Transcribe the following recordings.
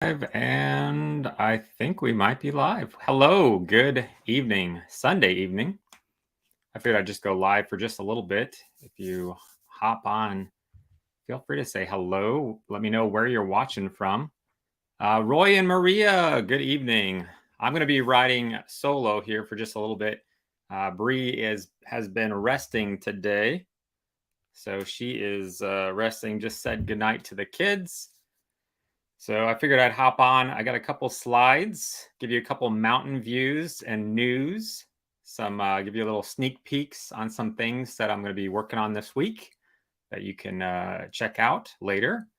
And I think we might be live. Hello, good evening, Sunday evening. I figured I'd just go live for just a little bit. If you hop on, feel free to say hello. Let me know where you're watching from. Roy and Maria, good evening. I'm going to be riding solo here for just a little bit. Brie has been resting today, so she is resting. Just said goodnight to the kids. So I figured I'd hop on. I got a couple slides, give you a couple mountain views and news, give you a little sneak peeks on some things that I'm going to be working on this week that you can check out later.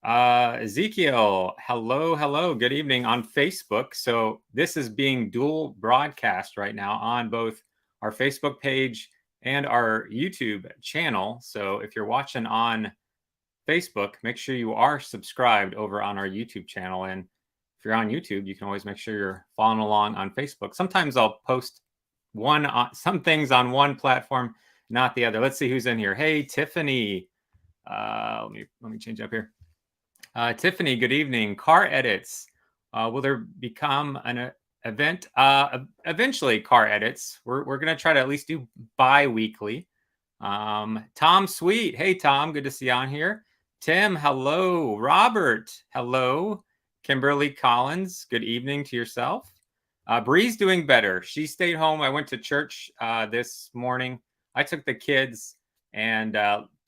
Ezekiel, hello, good evening on Facebook. So this is being dual broadcast right now on both our Facebook page and our YouTube channel. So if you're watching on Facebook, make sure you are subscribed over on our YouTube channel. And if you're on YouTube, you can always make sure you're following along on Facebook. Sometimes I'll post some things on one platform, not the other. Let's see who's in here. Hey, Tiffany. Let me change up here. Tiffany, good evening. Car edits. Will there become an event? Eventually, car edits. We're going to try to at least do bi-weekly. Tom Sweet. Hey, Tom. Good to see you on here. Tim, hello. Robert, hello. Kimberly Collins, good evening to yourself. Bree's doing better. She stayed home. I went to church this morning. I took the kids and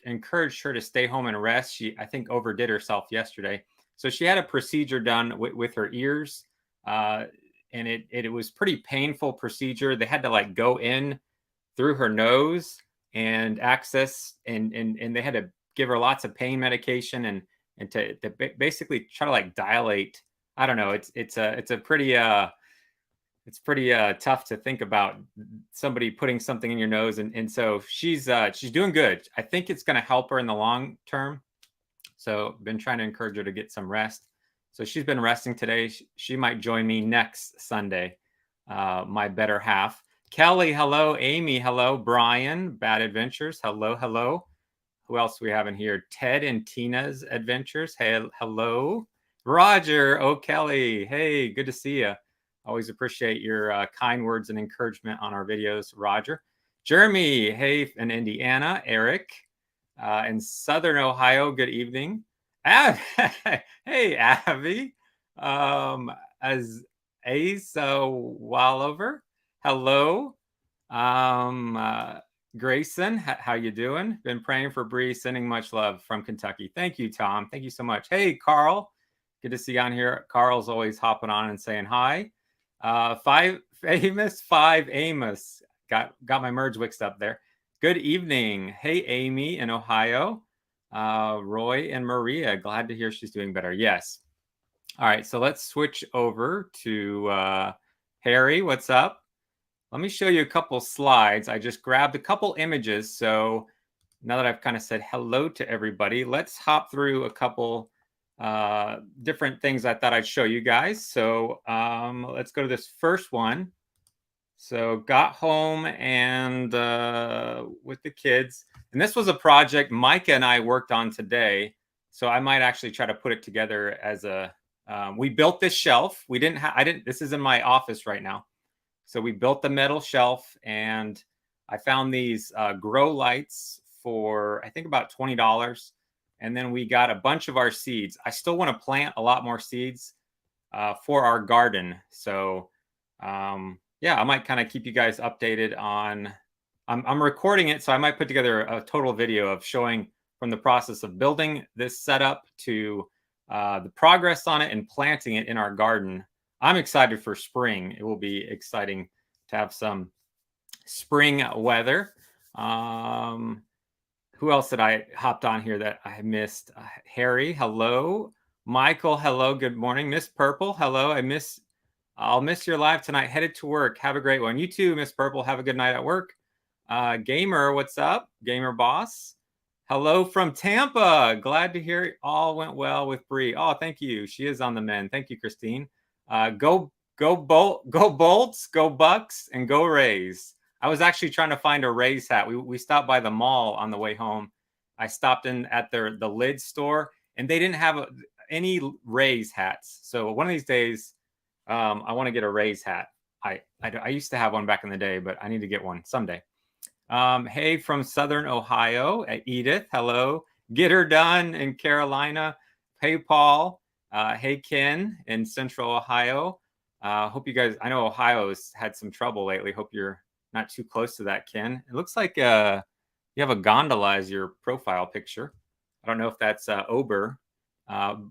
encouraged her to stay home and rest. She, I think, overdid herself yesterday. So she had a procedure done with her ears, and it was pretty painful procedure. They had to like go in through her nose and access, and they had to give her lots of pain medication and to basically try to like dilate. I don't know. It's pretty tough to think about somebody putting something in your nose, and so she's doing good. I think it's going to help her in the long term. So been trying to encourage her to get some rest. So she's been resting today. She might join me next Sunday. My better half. Kelly, hello. Amy, hello. Brian, Bad Adventures, hello. Who else do we have in here? Ted and Tina's Adventures. Hey, hello. Roger, Kelly. Hey, good to see you. Always appreciate your kind words and encouragement on our videos, Roger. Jeremy, hey, in Indiana. Eric, in Southern Ohio, good evening. Hey, Abby. As Ace Wallover, hello. Grayson, how you doing? Been praying for Bree, sending much love from Kentucky. Thank you, Tom. Thank you so much. Hey, Carl. Good to see you on here. Carl's always hopping on and saying hi. Five Amos. Got my merge mixed up there. Good evening. Hey, Amy in Ohio. Roy and Maria. Glad to hear she's doing better. Yes. All right, so let's switch over to Harry. What's up? Let me show you a couple slides. I just grabbed a couple images. So now that I've kind of said hello to everybody, let's hop through a couple different things I thought I'd show you guys. So let's go to this first one. So got home and with the kids. And this was a project Micah and I worked on today. So I might actually try to put it together as a, we built this shelf. This is in my office right now. So we built the metal shelf, and I found these grow lights for, I think, about $20. And then we got a bunch of our seeds. I still want to plant a lot more seeds for our garden. So yeah, I might kind of keep you guys updated on, I'm recording it, so I might put together a total video of showing from the process of building this setup to the progress on it and planting it in our garden. I'm excited for spring. It will be exciting to have some spring weather. Who else did I hopped on here that I missed? Harry, hello. Michael, hello. Good morning. Miss Purple, hello. I'll miss your live tonight. Headed to work. Have a great one. You too, Miss Purple. Have a good night at work. Gamer, what's up? Gamer Boss. Hello from Tampa. Glad to hear it all went well with Brie. Oh, thank you. She is on the mend. Thank you, Christine. Go Bolts, go Bucks, and go Rays. I was actually trying to find a Rays hat. We stopped by the mall on the way home. I stopped in at the Lid store, and they didn't have any Rays hats. So one of these days, I want to get a Rays hat. I used to have one back in the day, but I need to get one someday. Hey, from Southern Ohio, Edith. Hello. Get her done in Carolina. Hey, Paul. Hey, Ken in Central Ohio. Hope you guys, I know Ohio's had some trouble lately. Hope you're not too close to that, Ken. It looks like you have a gondola as your profile picture. I don't know if that's Ober.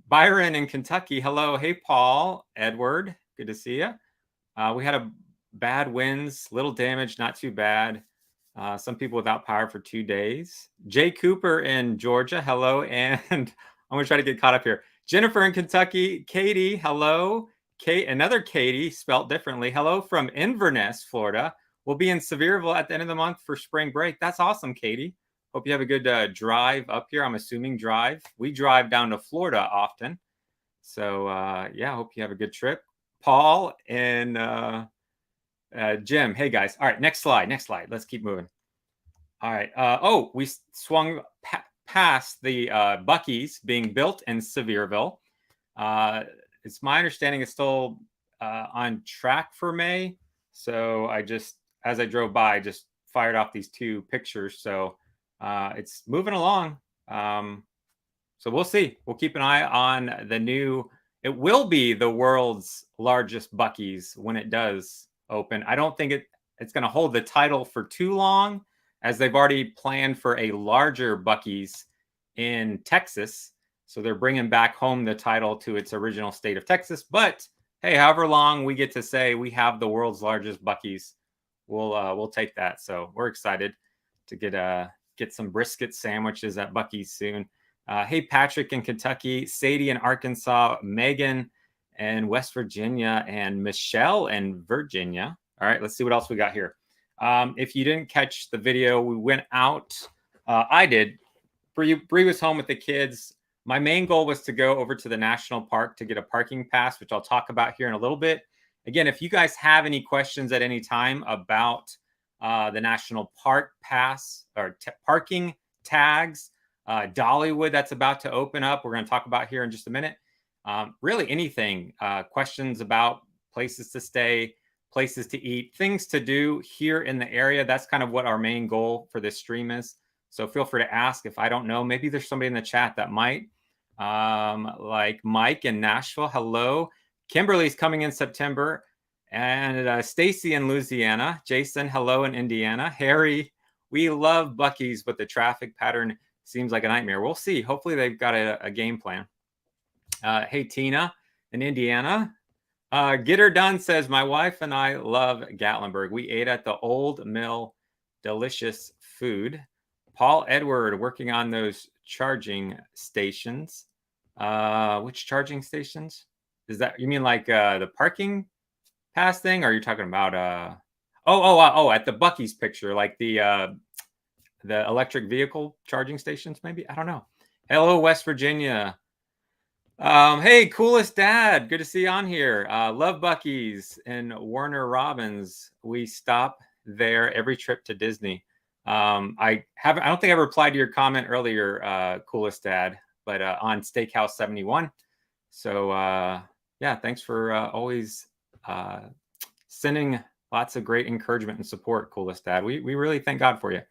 Byron in Kentucky. Hello. Hey, Paul. Edward. Good to see you. We had a bad winds, little damage, not too bad. Some people without power for 2 days. Jay Cooper in Georgia. Hello. And I'm going to try to get caught up here. Jennifer in Kentucky. Katie. Hello. Another Katie, spelt differently. Hello from Inverness, Florida. We'll be in Sevierville at the end of the month for spring break. That's awesome, Katie. Hope you have a good drive up here. I'm assuming drive. We drive down to Florida often. So, yeah, hope you have a good trip. Paul and Jim. Hey, guys. All right, next slide. Next slide. Let's keep moving. All right. Oh, we swung past the Bucky's being built in Sevierville. It's my understanding it's still on track for May. So I just, as I drove by, just fired off these 2 pictures. So it's moving along. So we'll see. We'll keep an eye on the new. It will be the world's largest Bucky's when it does open. I don't think it's going to hold the title for too long, as they've already planned for a larger Bucky's in Texas. So they're bringing back home the title to its original state of Texas. But hey, however long we get to say we have the world's largest Bucky's, we'll take that. So we're excited to get some brisket sandwiches at Bucky's soon. Hey, Patrick in Kentucky, Sadie in Arkansas, Megan in West Virginia, and Michelle in Virginia. All right, let's see what else we got here. If you didn't catch the video, we went out. I did. Brie was home with the kids. My main goal was to go over to the national park to get a parking pass, which I'll talk about here in a little bit. Again, if you guys have any questions at any time about the national park pass or parking tags, Dollywood that's about to open up, we're going to talk about here in just a minute. Really anything, questions about places to stay, places to eat, things to do here in the area. That's kind of what our main goal for this stream is. So feel free to ask if I don't know. Maybe there's somebody in the chat that might, like Mike in Nashville. Hello. Kimberly's coming in September. And Stacy in Louisiana. Jason, hello in Indiana. Harry, we love Bucky's, but the traffic pattern seems like a nightmare. We'll see. Hopefully they've got a game plan. Hey, Tina in Indiana. Get her done says, my wife and I love Gatlinburg. We ate at the Old Mill. Delicious food. Paul Edward working on those charging stations. Which charging stations? Is that, you mean like the parking pass thing? Or are you talking about at the Bucky's picture, like the electric vehicle charging stations, maybe? I don't know. Hello, West Virginia. Hey, coolest dad. Good to see you on here. Love Bucky's and Warner Robins. We stop there every trip to Disney. I don't think I replied to your comment earlier, coolest dad, but on Steakhouse 71. So yeah, thanks for always sending lots of great encouragement and support, coolest dad. We really thank God for you.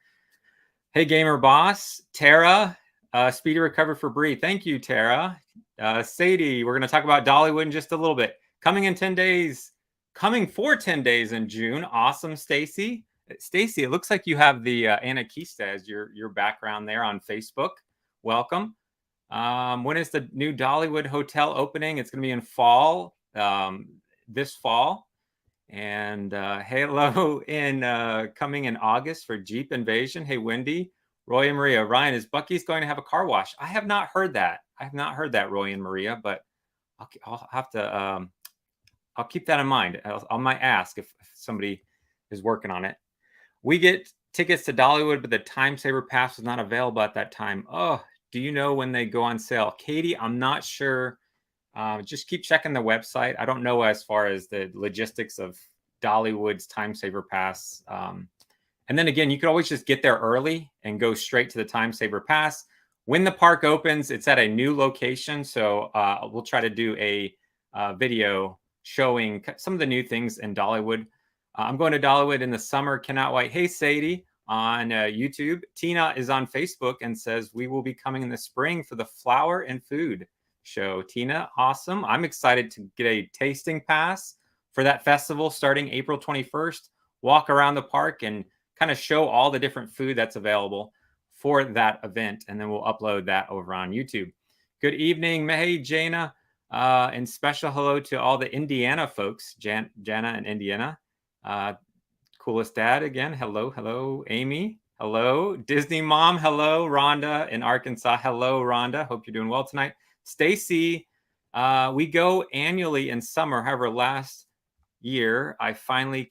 Hey, Gamer Boss, Tara, speedy recovery for Brie. Thank you, Tara. Sadie, we're going to talk about Dollywood in just a little bit. Coming in 10 days, coming for 10 days in June. Awesome, Stacy. Stacy, it looks like you have the Anarchista as your background there on Facebook. Welcome. When is the new Dollywood Hotel opening? It's going to be in fall, this fall. And hello in coming in August for Jeep Invasion. Hey, Wendy, Roy and Maria. Ryan, is Bucky's going to have a car wash? I have not heard that. I have not heard that, Roy and Maria, but I'll have to, I'll keep that in mind. I might ask if somebody is working on it. We get tickets to Dollywood, but the Time Saver Pass was not available at that time. Oh, do you know when they go on sale? Katie, I'm not sure. Just keep checking the website. I don't know as far as the logistics of Dollywood's Time Saver Pass. And then again, you could always just get there early and go straight to the Time Saver Pass. When the park opens, it's at a new location. So we'll try to do a video showing some of the new things in Dollywood. I'm going to Dollywood in the summer. Cannot wait. Hey, Sadie on YouTube. Tina is on Facebook and says, we will be coming in the spring for the Flower and Food show. Tina, awesome. I'm excited to get a tasting pass for that festival starting April 21st. Walk around the park and kind of show all the different food that's available for that event, and then we'll upload that over on YouTube. Good evening, Mehe, Jana, and special hello to all the Indiana folks, Jana and Indiana. Coolest dad again. Hello, Amy. Hello, Disney mom. Hello, Rhonda in Arkansas. Hello, Rhonda. Hope you're doing well tonight. Stacy, we go annually in summer. However, last year I finally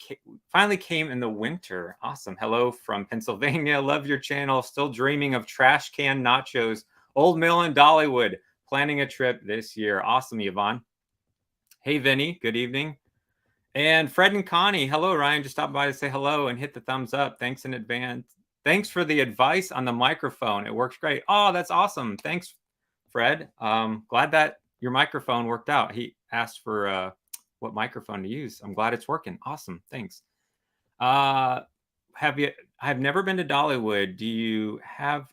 came in the winter. Awesome. Hello from Pennsylvania. Love your channel. Still dreaming of trash can nachos. Old Mill in Dollywood. Planning a trip this year. Awesome, Yvonne. Hey, Vinny. Good evening. And Fred and Connie. Hello, Ryan. Just stopped by to say hello and hit the thumbs up. Thanks in advance. Thanks for the advice on the microphone. It works great. Oh, that's awesome. Thanks, Fred. Glad that your microphone worked out. He asked for what microphone to use. I'm glad it's working. Awesome. Thanks. I've never been to Dollywood. Do you have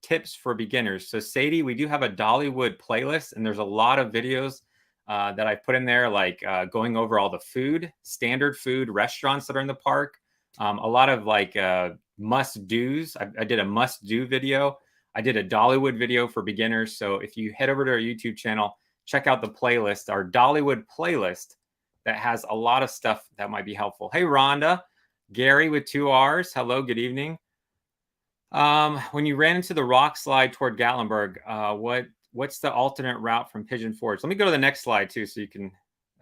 tips for beginners? So Sadie, we do have a Dollywood playlist, and there's a lot of videos that I put in there, like going over all the food, standard food restaurants that are in the park. A lot of like must-dos. I did a must-do video. I did a Dollywood video for beginners. So if you head over to our YouTube channel, check out the playlist, our Dollywood playlist, that has a lot of stuff that might be helpful. Hey, Rhonda. Gary with 2 R's. Hello, good evening. When you ran into the rock slide toward Gatlinburg, what's the alternate route from Pigeon Forge? Let me go to the next slide too, so you can,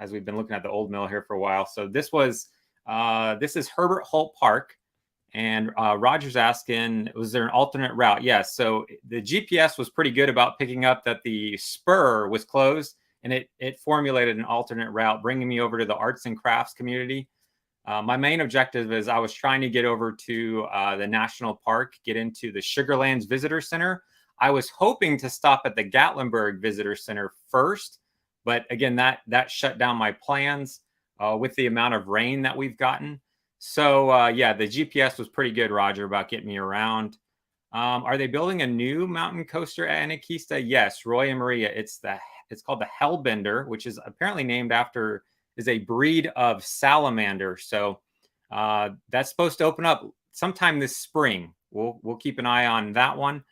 as we've been looking at the old mill here for a while. So this is Herbert Holt Park, and Roger's asking, was there an alternate route? Yes. So the GPS was pretty good about picking up that the spur was closed, and it formulated an alternate route, bringing me over to the arts and crafts community. My main objective is I was trying to get over to the national park, get into the Sugarlands Visitor Center. I was hoping to stop at the Gatlinburg Visitor Center first, but again, that shut down my plans with the amount of rain that we've gotten. So yeah, the GPS was pretty good, Roger, about getting me around. Are they building a new mountain coaster at Anakista? Yes, Roy and Maria. It's called the Hellbender, which is apparently named after is a breed of salamander. So that's supposed to open up sometime this spring. We'll keep an eye on that one.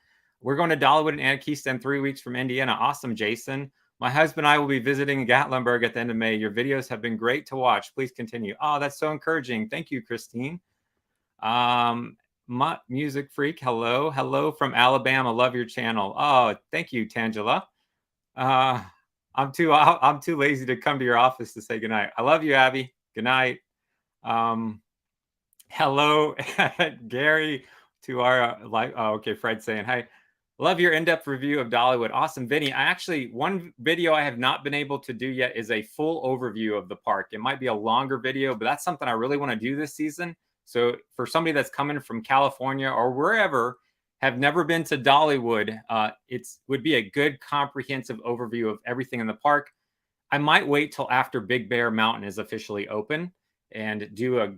We're going to Dollywood and Anakista in 3 weeks from Indiana. Awesome, Jason. My husband and I will be visiting Gatlinburg at the end of May. Your videos have been great to watch. Please continue. Oh, that's so encouraging. Thank you, Christine. Music Freak, hello. Hello from Alabama. Love your channel. Oh, thank you, Tangela. I'm too lazy to come to your office to say goodnight. I love you, Abby. Good night. Hello, Gary, to our live. Oh, okay, Fred saying, hey, love your in-depth review of Dollywood. Awesome, Vinny. One video I have not been able to do yet is a full overview of the park. It might be a longer video, but that's something I really want to do this season. So for somebody that's coming from California or wherever, have never been to Dollywood, it would be a good comprehensive overview of everything in the park. I might wait till after Big Bear Mountain is officially open and do a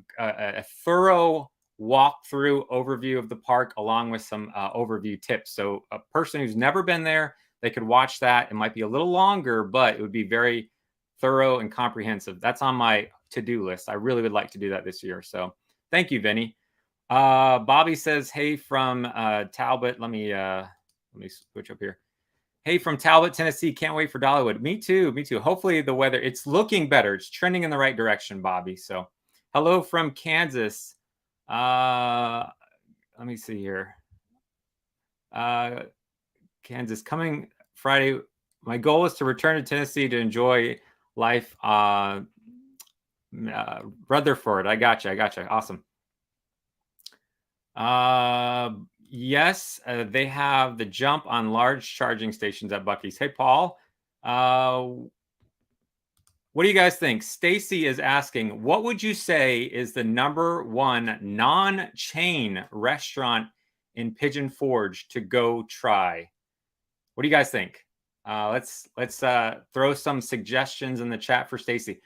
thorough walkthrough overview of the park along with some overview tips. So a person who's never been there, they could watch that. It might be a little longer, but it would be very thorough and comprehensive. That's on my to-do list. I really would like to do that this year. So thank you, Vinny. Bobby says, hey, from Talbot. Let me switch up here. Hey, from Talbot, Tennessee. Can't wait for Dollywood. Me too. Hopefully the weather, it's looking better. It's trending in the right direction, Bobby. So hello from Kansas. Let me see here. Kansas, coming Friday. My goal is to return to Tennessee to enjoy life. Rutherford, I gotcha. Awesome. Yes, they have the jump on large charging stations at Bucky's. Hey, Paul, what do you guys think? Stacy is asking, what would you say is the #1 non-chain restaurant in Pigeon Forge to go try? What do you guys think? Let's throw some suggestions in the chat for Stacy.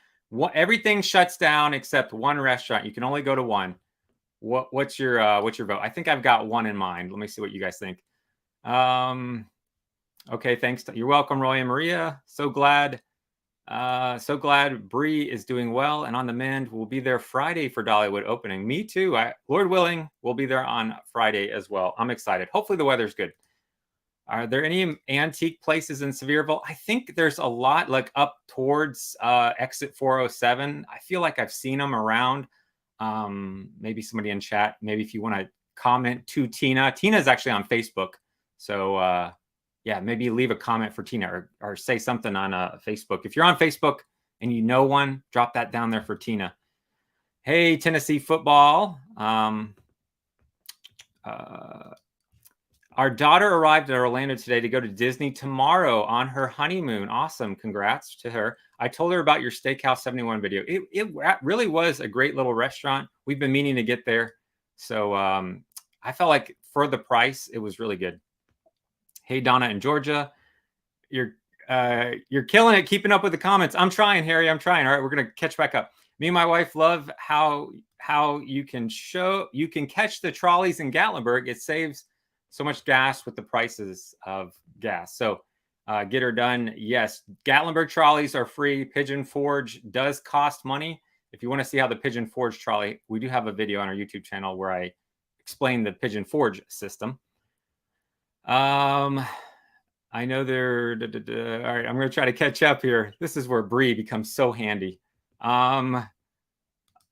Everything shuts down except one restaurant. You can only go to one. What's your vote? I think I've got one in mind. Let me see what you guys think. Okay, thanks. You're welcome, Roy and Maria. So glad Brie is doing well and on the mend. We'll be there Friday for Dollywood opening. Me too. Lord willing, we'll be there on Friday as well. I'm excited. Hopefully the weather's good. Are there any antique places in Sevierville? I think there's a lot, like up towards exit 407. I feel like I've seen them around. Maybe somebody in chat. Maybe if you want to comment to Tina. Tina's actually on Facebook. So yeah, maybe leave a comment for Tina or say something on Facebook. If you're on Facebook and you know one, drop that down there for Tina. Hey, Tennessee football. Our daughter arrived at Orlando today to go to Disney tomorrow on her honeymoon. Awesome. Congrats to her. I told her about your Steakhouse 71 video. It really was a great little restaurant. We've been meaning to get there. So I felt like for the price, it was really good. Hey, Donna in Georgia. You're killing it, keeping up with the comments. I'm trying, Harry. I'm trying. All right, we're going to catch back up. Me and my wife love how you can catch the trolleys in Gatlinburg. It saves so much gas with the prices of gas. So get her done. Yes, Gatlinburg trolleys are free. Pigeon Forge does cost money. If you want to see how the Pigeon Forge trolley, we do have a video on our YouTube channel where I explain the Pigeon Forge system. I know they're all right. I'm going to try to catch up here. This is where Brie becomes so handy.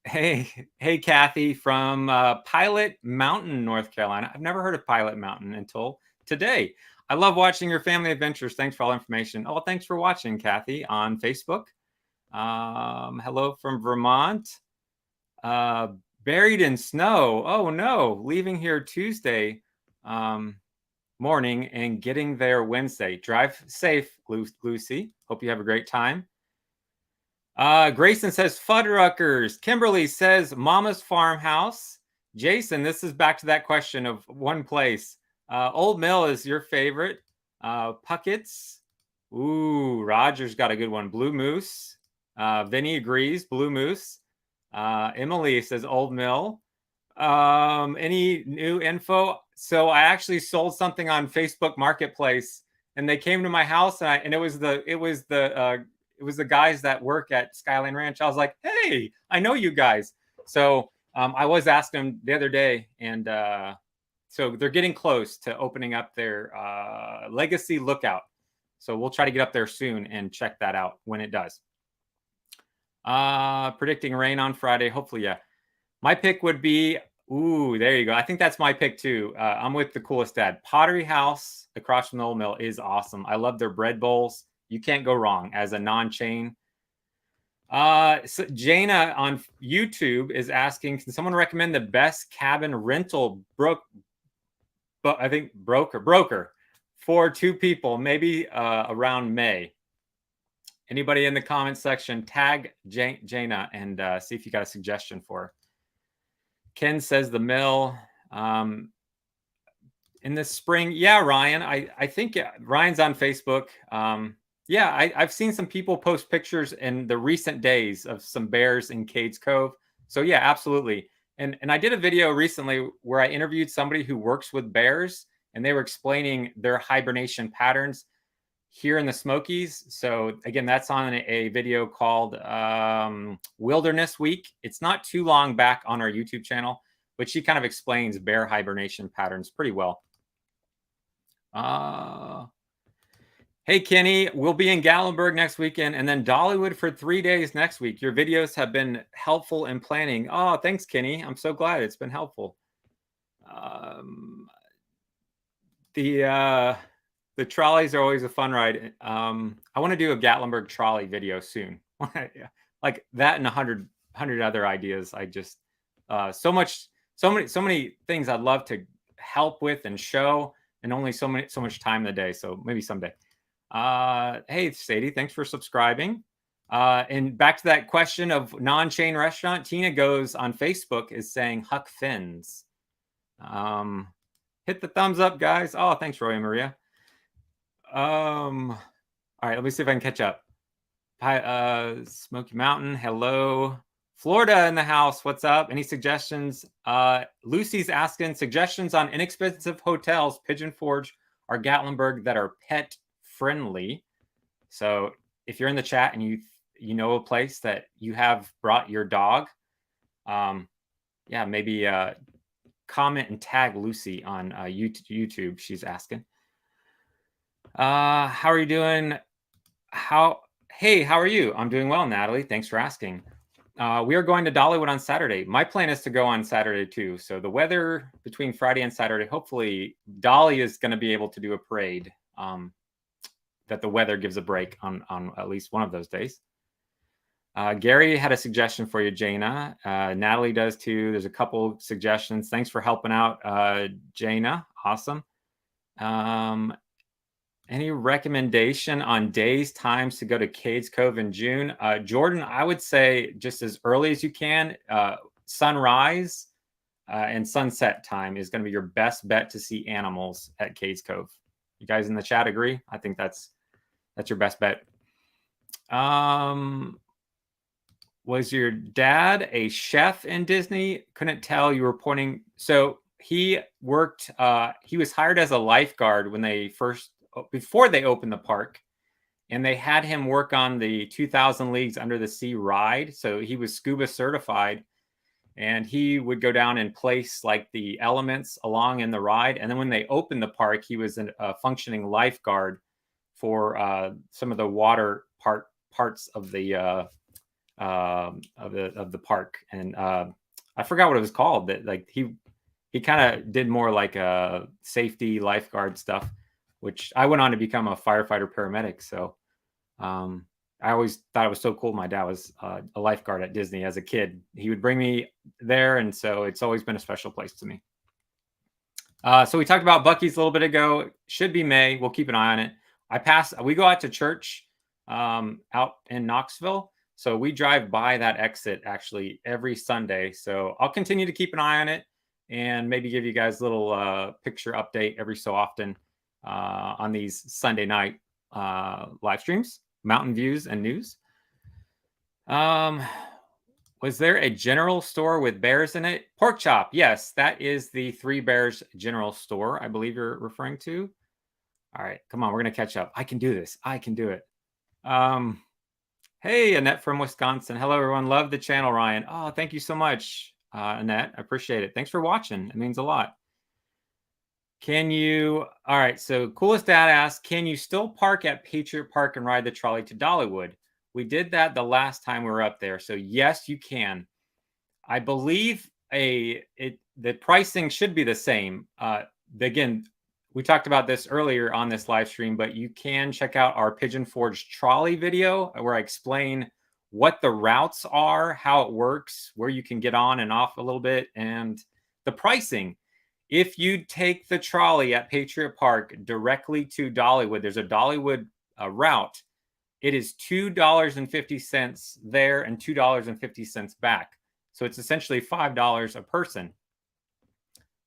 Hey, Kathy from Pilot Mountain, North Carolina. I've never heard of Pilot Mountain until today. I love watching your family adventures. Thanks for all the information. Oh, thanks for watching, Kathy, on Facebook. Hello from Vermont. Buried in snow. Oh, no. Leaving here Tuesday morning and getting there Wednesday. Drive safe, Lucy. Hope you have a great time. Grayson says Fuddruckers. Kimberly says Mama's Farmhouse. Jason, this is back to that question of one place. Old Mill is your favorite. Puckett's. Ooh, Roger's got a good one. Blue Moose. Vinny agrees. Blue Moose. Emily says Old Mill. Any new info? So I actually sold something on Facebook Marketplace, and they came to my house, and it was the guys that work at Skyline Ranch. I was like, hey, I know you guys. So I was asking them the other day, and so they're getting close to opening up their Legacy Lookout. So we'll try to get up there soon and check that out when it does. Predicting rain on Friday. Hopefully, yeah. My pick would be, ooh, there you go. I think that's my pick too. I'm with the coolest dad. Pottery House across from the Old Mill is awesome. I love their bread bowls. You can't go wrong as a non-chain. So Jana on YouTube is asking, can someone recommend the best cabin rental broker for two people, maybe around May? Anybody in the comment section, tag Jana and see if you got a suggestion for her. Ken says the Mill. In the spring, yeah, Ryan. I think Ryan's on Facebook. Yeah, I've seen some people post pictures in the recent days of some bears in Cades Cove. So yeah, absolutely. And I did a video recently where I interviewed somebody who works with bears, and they were explaining their hibernation patterns here in the Smokies. So again, that's on a video called Wilderness Week. It's not too long back on our YouTube channel, but she kind of explains bear hibernation patterns pretty well. Hey, Kenny, we'll be in Gatlinburg next weekend and then Dollywood for 3 days next week. Your videos have been helpful in planning. Oh, thanks, Kenny. I'm so glad it's been helpful. The trolleys are always a fun ride. I want to do a Gatlinburg trolley video soon. Like that and 100 other ideas. I just so many things I'd love to help with and show, and only so much time in the day. So maybe someday. Hey, Sadie, thanks for subscribing. And back to that question of non-chain restaurant, Tina goes on Facebook is saying Huck Finn's. Hit the thumbs up, guys. Oh, thanks, Roy and Maria. All right, let me see if I can catch up. Hi, Smoky Mountain, hello. Florida in the house, what's up? Any suggestions? Lucy's asking suggestions on inexpensive hotels, Pigeon Forge or Gatlinburg, that are pet friendly. So if you're in the chat and you know a place that you have brought your dog, yeah, maybe comment and tag Lucy on YouTube. She's asking. How are you doing? Hey, how are you? I'm doing well, Natalie. Thanks for asking. We are going to Dollywood on Saturday. My plan is to go on Saturday too. So the weather between Friday and Saturday, hopefully Dolly is going to be able to do a parade. That the weather gives a break on at least one of those days. Gary had a suggestion for you, Jana. Natalie does too. There's a couple suggestions. Thanks for helping out, Jana. Awesome. Any recommendation on days, times to go to Cades Cove in June? Jordan, I would say just as early as you can. Sunrise and sunset time is going to be your best bet to see animals at Cades Cove. You guys in the chat agree? I think that's your best bet. Was your dad a chef in Disney? Couldn't tell. You were pointing. So he worked. He was hired as a lifeguard when before they opened the park, and they had him work on the 2000 Leagues Under the Sea ride. So he was scuba certified, and he would go down and place like the elements along in the ride. And then when they opened the park, he was a functioning lifeguard for some of the water parts of the park. And I forgot what it was called. That like he kind of did more like a safety lifeguard stuff, which I went on to become a firefighter paramedic. So I always thought it was so cool. My dad was a lifeguard at Disney as a kid. He would bring me there, and so it's always been a special place to me. So we talked about Bucky's a little bit ago. Should be May. We'll keep an eye on it. We go out to church out in Knoxville. So we drive by that exit actually every Sunday. So I'll continue to keep an eye on it and maybe give you guys a little picture update every so often on these Sunday night live streams, mountain views and news. Was there a general store with bears in it? Pork Chop. Yes, that is the Three Bears General Store, I believe you're referring to. All right, come on, we're going to catch up. I can do this. I can do it. Hey, Annette from Wisconsin. Hello, everyone. Love the channel, Ryan. Oh, thank you so much, Annette. I appreciate it. Thanks for watching. It means a lot. All right, so Coolest Dad asks, can you still park at Patriot Park and ride the trolley to Dollywood? We did that the last time we were up there. So yes, you can. I believe the pricing should be the same. Again, we talked about this earlier on this live stream, but you can check out our Pigeon Forge trolley video where I explain what the routes are, how it works, where you can get on and off a little bit, and the pricing. If you take the trolley at Patriot Park directly to Dollywood, there's a Dollywood route. It is $2.50 there and $2.50 back. So it's essentially $5 a person.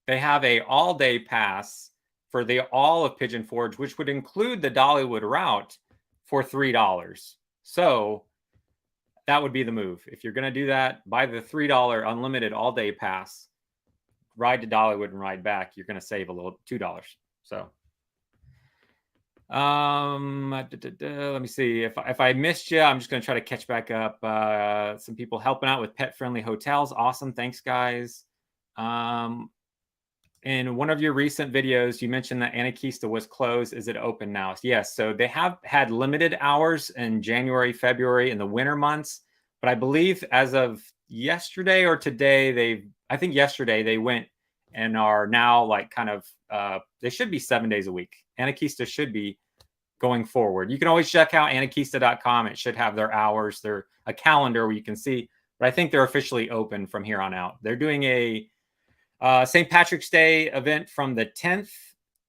They have a all-day pass for all of Pigeon Forge, which would include the Dollywood route, for $3. So that would be the move. If you're going to do that, buy the $3 unlimited all-day pass, ride to Dollywood and ride back. You're going to save a little, $2. So let me see. If I missed you, I'm just going to try to catch back up. Some people helping out with pet-friendly hotels. Awesome. Thanks, guys. In one of your recent videos, you mentioned that Anakista was closed. Is it open now? Yes. So they have had limited hours in January, February, in the winter months. But I believe as of yesterday or today, I think yesterday they went and are now like kind of, they should be 7 days a week. Anakista should be going forward. You can always check out anakista.com. It should have their hours, a calendar where you can see. But I think they're officially open from here on out. They're doing a St. Patrick's Day event from the 10th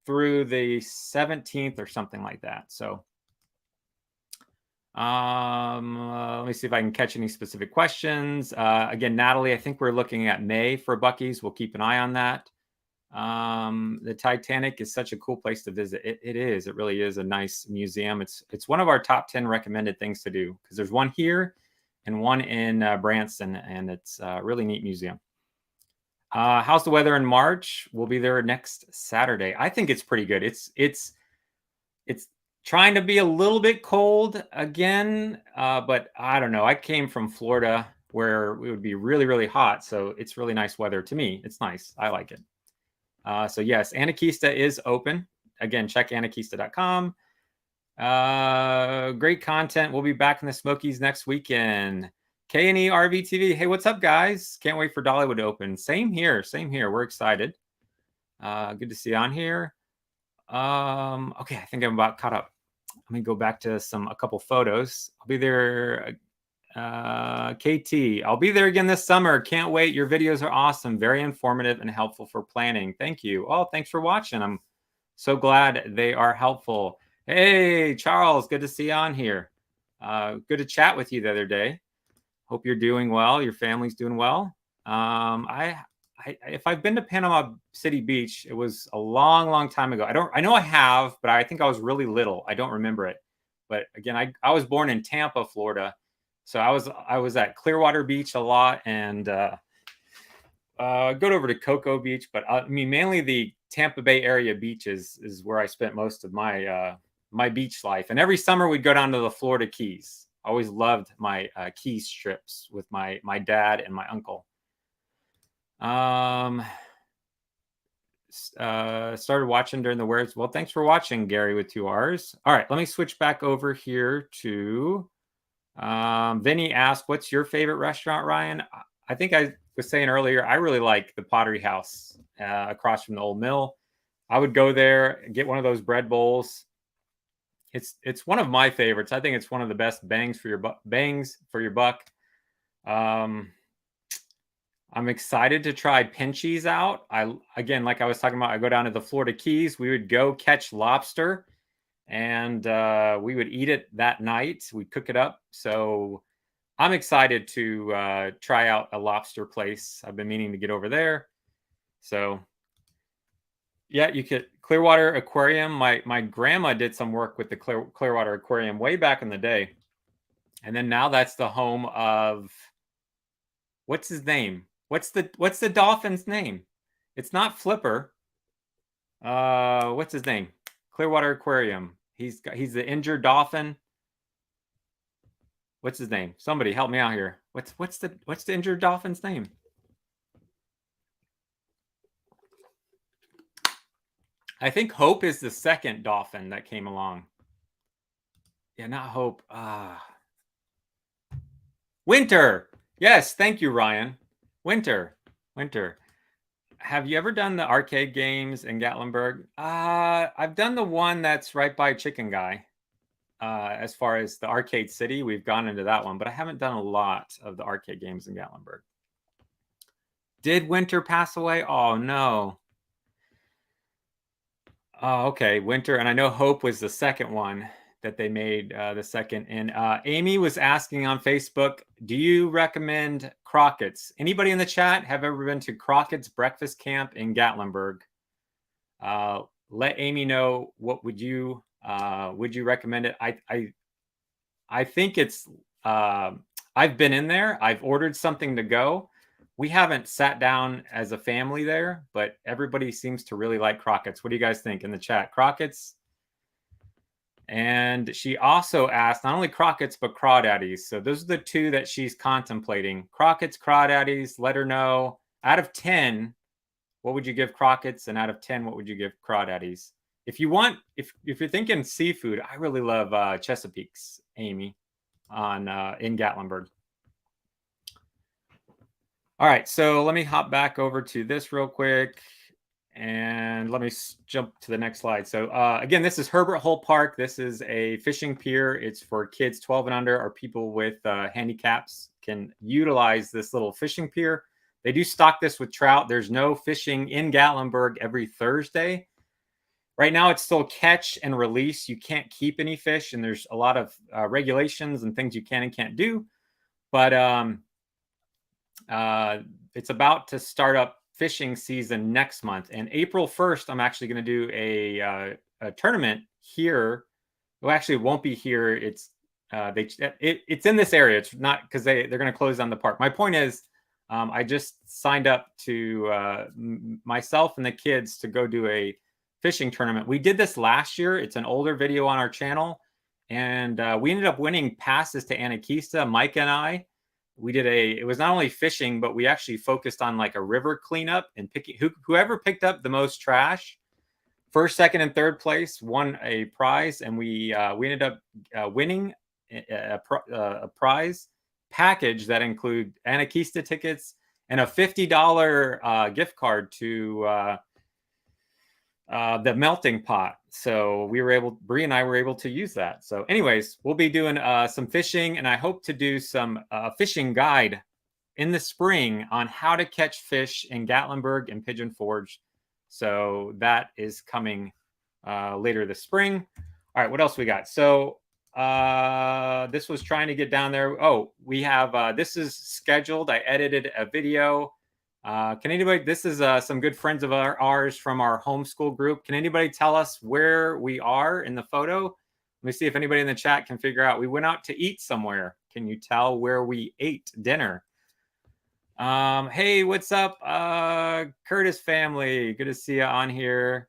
through the 17th or something like that. So let me see if I can catch any specific questions. Again, Natalie, I think we're looking at May for Bucky's. We'll keep an eye on that. The Titanic is such a cool place to visit. It is. It really is a nice museum. It's one of our top 10 recommended things to do because there's one here and one in Branson, and it's a really neat museum. How's the weather in March? We'll be there next Saturday. I think it's pretty good. It's trying to be a little bit cold again, but I don't know. I came from Florida where it would be really, really hot, so it's really nice weather to me. It's nice. I like it. So yes, Anakeesta is open. Again, check anakeesta.com. Great content. We'll be back in the Smokies next weekend. K&E RV TV. Hey, what's up, guys? Can't wait for Dollywood to open. Same here. Same here. We're excited. Good to see you on here. Okay, I think I'm about caught up. Let me go back to a couple photos. I'll be there. KT, I'll be there again this summer. Can't wait. Your videos are awesome. Very informative and helpful for planning. Thank you. Oh, thanks for watching. I'm so glad they are helpful. Hey, Charles, good to see you on here. Good to chat with you the other day. Hope you're doing well. Your family's doing well. If I've been to Panama City Beach, it was a long, long time ago. I know I have, but I think I was really little. I don't remember it. But again, I was born in Tampa, Florida. So I was at Clearwater Beach a lot, and go over to Cocoa Beach, but I mean mainly the Tampa Bay area beaches is where I spent most of my my beach life. And every summer we'd go down to the Florida Keys. I always loved my Keys trips with my dad and my uncle. Started watching during the wears. Well, thanks for watching, Gary with 2 R's. All right, let me switch back over here to. Vinny asked, what's your favorite restaurant, Ryan? I think I was saying earlier, I really like the Pottery House across from the old mill. I would go there and get one of those bread bowls. It's one of my favorites. I think it's one of the best bangs for your buck. I'm excited to try Pinchies out. Again, like I was talking about, I go down to the Florida Keys. We would go catch lobster. And we would eat it that night. We'd cook it up. So I'm excited to try out a lobster place. I've been meaning to get over there. So yeah, you could Clearwater Aquarium. My grandma did some work with the Clearwater Aquarium way back in the day. And then now that's the home of, what's his name? What's the dolphin's name? It's not Flipper. What's his name? Clearwater Aquarium. He's the injured dolphin. What's his name? Somebody help me out here. What's the injured dolphin's name? I think Hope is the second dolphin that came along. Yeah, not Hope. Winter. Yes, thank you, Ryan. Winter. Have you ever done the arcade games in Gatlinburg? I've done the one that's right by Chicken Guy. As far as the arcade city, we've gone into that one, but I haven't done a lot of the arcade games in Gatlinburg. Did Winter pass away? Oh, no. Oh, okay, Winter. And I know Hope was the second one that they made, the second. And Amy was asking on Facebook, do you recommend Crockett's? Anybody in the chat have ever been to Crockett's Breakfast Camp in Gatlinburg? Let Amy know, what would you recommend it? I think it's, I've been in there. I've ordered something to go. We haven't sat down as a family there, but everybody seems to really like Crockett's. What do you guys think in the chat? Crockett's? And she also asked not only Crockett's, but Crawdaddies. So those are the two that she's contemplating. Crockett's, Crawdaddies. Let her know. Out of 10, what would you give Crockett's? And out of 10, what would you give Crawdaddies? If you want, if you're thinking seafood, I really love Chesapeake's, Amy, in Gatlinburg. All right, so let me hop back over to this real quick. And let me jump to the next slide. So again, this is Herbert Hull Park. This is a fishing pier. It's for kids 12 and under, or people with handicaps can utilize this little fishing pier. They do stock this with trout. There's no fishing in Gatlinburg every Thursday. Right now, it's still catch and release. You can't keep any fish, and there's a lot of regulations and things you can and can't do. But it's about to start up fishing season next month. And April 1st, I'm actually going to do a tournament here. Well, actually, it won't be here. It's it's in this area. It's not because they're going to close down the park. My point is, I just signed up to myself and the kids to go do a fishing tournament. We did this last year. It's an older video on our channel, and we ended up winning passes to Anakeesta. Mike and I, it was not only fishing, but we actually focused on like a river cleanup and picking whoever picked up the most trash. First, second, and third place won a prize, and we ended up winning a prize package that include Anakeesta tickets and a $50 gift card to the melting pot. So Brie and I were able to use that. So anyways, we'll be doing some fishing, and I hope to do some fishing guide in the spring on how to catch fish in Gatlinburg and Pigeon Forge. So that is coming later this spring. All right, what else we got? So this was trying to get down there. Oh, we have, this is scheduled. I edited a video. Can anybody, this is some good friends of ours from our homeschool group. Can anybody tell us where we are in the photo? Let me see if anybody in the chat can figure out. We went out to eat somewhere. Can you tell where we ate dinner? Hey, what's up, Curtis family? Good to see you on here.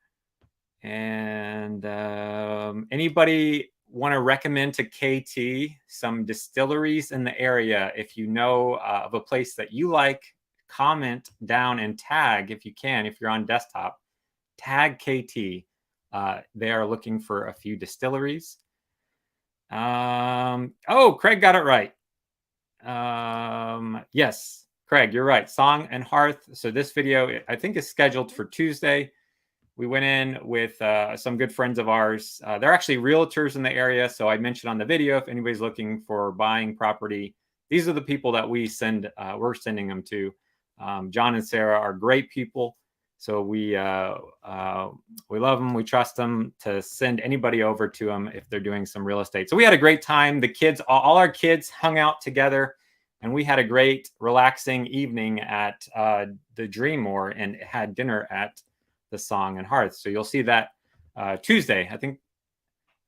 And anybody want to recommend to KT some distilleries in the area? If you know of a place that you like, comment down and tag if you can. If you're on desktop, tag KT. They are looking for a few distilleries. Oh, Craig got it right. Yes, Craig, you're right. Song and Hearth. So this video, I think, is scheduled for Tuesday. We went in with some good friends of ours. They're actually realtors in the area. So I mentioned on the video, if anybody's looking for buying property, these are the people that we're sending them to. John and Sarah are great people. So we love them. We trust them to send anybody over to them if they're doing some real estate. So we had a great time. The kids, all our kids hung out together, and we had a great relaxing evening at the Dreammore and had dinner at the Song and Hearth. So you'll see that Tuesday. I think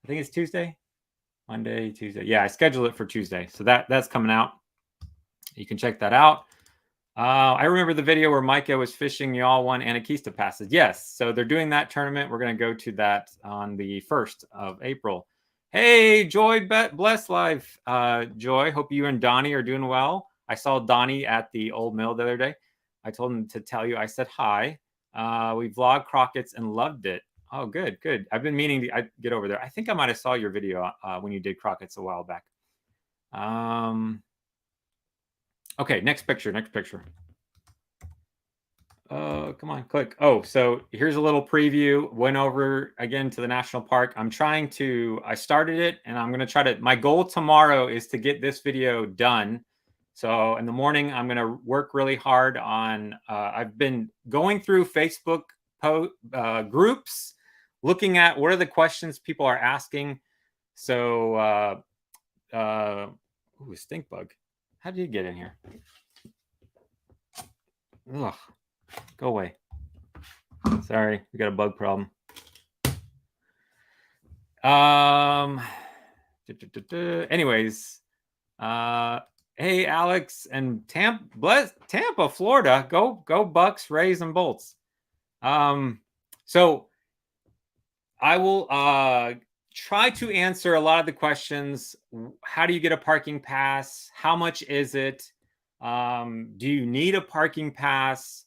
it's Tuesday, Monday, Tuesday. Yeah, I scheduled it for Tuesday. So that's coming out. You can check that out. I remember the video where Micah was fishing. Y'all won Anakeesta passes. Yes. So they're doing that tournament. We're going to go to that on the 1st of April. Hey, Joy, bless life. Joy, hope you and Donnie are doing well. I saw Donnie at the old mill the other day. I told him to tell you, I said hi. We vlogged Crockett's and loved it. Oh, good, good. I've been meaning to get over there. I think I might have saw your video when you did Crockett's a while back. Okay, next picture. Come on, click. Oh, so here's a little preview. Went over again to the national park. I started it, and I'm going to try to, my goal tomorrow is to get this video done. So in the morning, I'm going to work really hard on, I've been going through Facebook groups, looking at what are the questions people are asking. So, stink bug. How did you get in here? Ugh, go away. Sorry, we got a bug problem. Anyways, hey, Alex and Tampa, Florida. Go Bucks, Rays, and Bolts. So I will try to answer a lot of the questions. How do you get a parking pass? How much is it? Do you need a parking pass?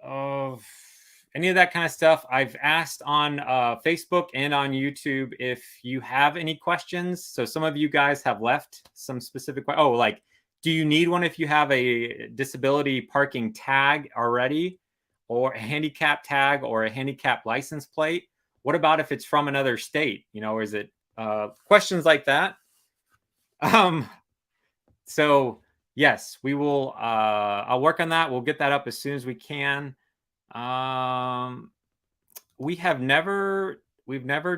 Any of that kind of stuff. I've asked on Facebook and on YouTube if you have any questions. So some of you guys have left some specific, like, do you need one if you have a disability parking tag already, or a handicap tag, or a handicap license plate? What about if it's from another state? Is it questions like that? So yes, we will. I'll work on that. We'll get that up as soon as we can. We've never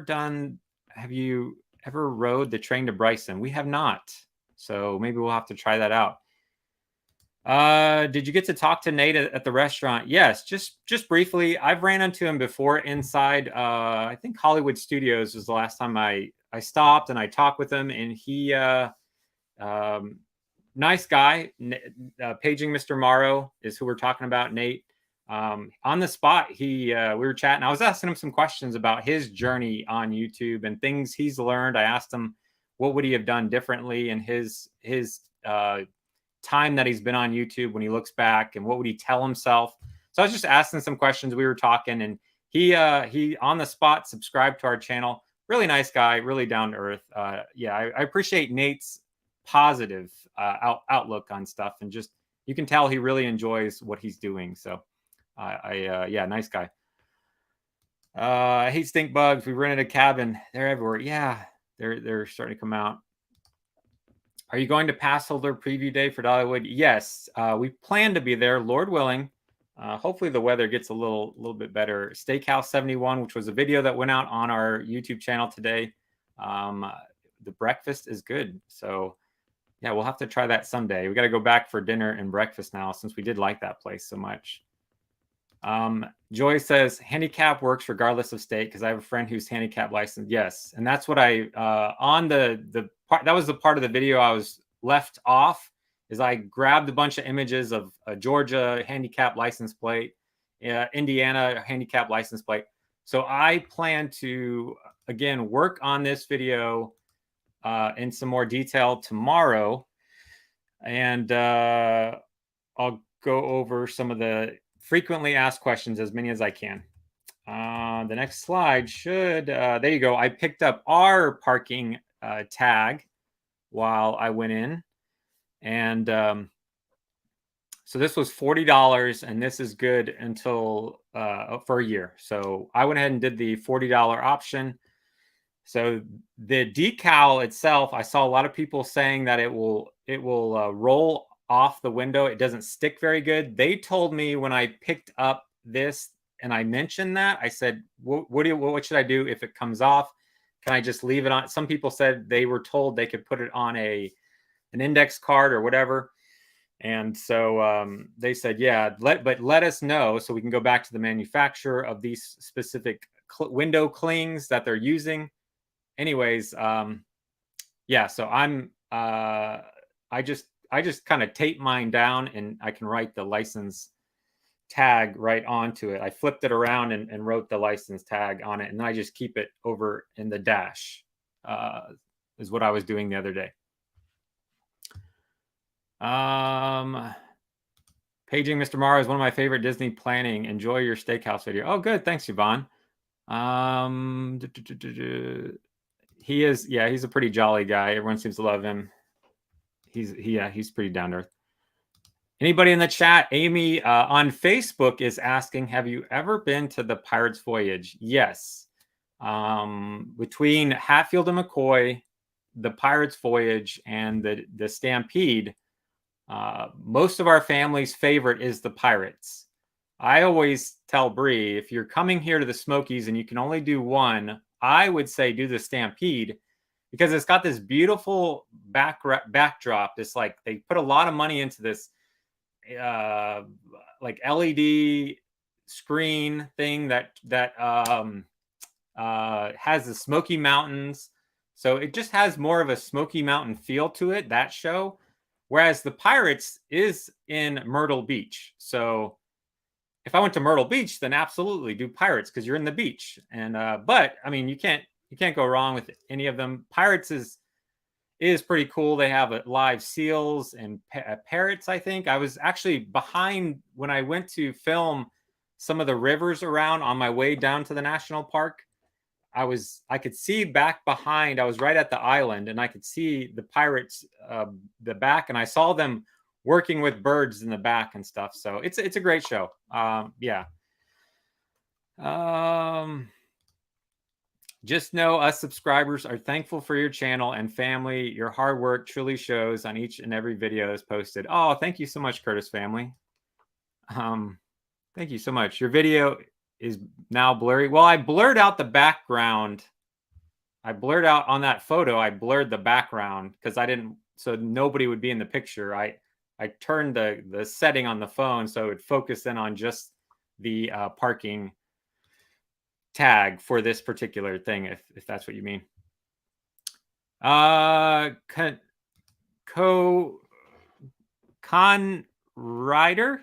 done. Have you ever rode the train to Bryson? We have not. So maybe we'll have to try that out. Did you get to talk to Nate at the restaurant? Yes, just briefly. I've ran into him before inside. I think Hollywood Studios was the last time I stopped and I talked with him, and he nice guy. Paging Mr. Morrow is who we're talking about. Nate. On the spot, we were chatting. I was asking him some questions about his journey on YouTube and things he's learned. I asked him what would he have done differently in his time that he's been on YouTube when he looks back, and what would he tell himself. So I was just asking some questions. We were talking, and he on the spot subscribed to our channel. Really nice guy, really down to earth. Yeah, I appreciate Nate's positive outlook on stuff, and just you can tell he really enjoys what he's doing. So yeah, nice guy. I hate stink bugs. We rented a cabin. They're everywhere. Yeah, they're starting to come out. Are you going to pass holder preview day for Dollywood? Yes, we plan to be there, Lord willing. Hopefully the weather gets a little bit better. Steakhouse 71, which was a video that went out on our YouTube channel today. The breakfast is good. So yeah, we'll have to try that someday. We got to go back for dinner and breakfast now, since we did like that place so much. Joy says handicap works regardless of state, because I have a friend who's handicap licensed. Yes, and that's what I on the part, that was the part of the video I was left off, is I grabbed a bunch of images of a Georgia handicap license plate, Indiana handicap license plate. So I plan to again work on this video in some more detail tomorrow, and I'll go over some of the frequently asked questions, as many as I can. The next slide should, there you go. I picked up our parking tag while I went in. And so this was $40, and this is good until for a year. So I went ahead and did the $40 option. So the decal itself, I saw a lot of people saying that it will roll off the window. It doesn't stick very good. They told me when I picked up this and I mentioned that, I said, what should I do if it comes off? Can I just leave it on? Some people said they were told they could put it on an index card or whatever. And so they said, yeah, let us know so we can go back to the manufacturer of these specific window clings that they're using. Anyways, yeah, so I just kind of tape mine down, and I can write the license tag right onto it. I flipped it around and wrote the license tag on it, and then I just keep it over in the dash, is what I was doing the other day. Paging Mr. Morrow is one of my favorite Disney planning. Enjoy your steakhouse video. Oh, good. Thanks, Yvonne. He is, yeah, he's a pretty jolly guy. Everyone seems to love him. He's pretty down to earth. Anybody in the chat? Amy on Facebook is asking, have you ever been to the Pirates Voyage? Yes. Between Hatfield and McCoy, the Pirates Voyage, and the Stampede, most of our family's favorite is the Pirates. I always tell Brie, if you're coming here to the Smokies and you can only do one, I would say do the Stampede, because it's got this beautiful backdrop. It's like they put a lot of money into this like LED screen thing that has the Smoky Mountains. So it just has more of a Smoky Mountain feel to it, that show. Whereas the Pirates is in Myrtle Beach. So if I went to Myrtle Beach, then absolutely do Pirates, because you're in the beach. And but I mean, you can't go wrong with any of them. Pirates is pretty cool. They have live seals and parrots, I think. I was actually behind when I went to film some of the rivers around on my way down to the national park. I could see back behind. I was right at the island, and I could see the pirates, the back, and I saw them working with birds in the back and stuff. So it's a great show. Yeah. Just know us subscribers are thankful for your channel and family. Your hard work truly shows on each and every video is posted. Oh, thank you so much, Curtis family. Thank you so much. Your video is now blurry. Well, I blurred out the background. I blurred out on that photo. I blurred the background because I didn't, so nobody would be in the picture. I turned the setting on the phone so it would focus in on just the parking tag for this particular thing, if that's what you mean. Kona Rider.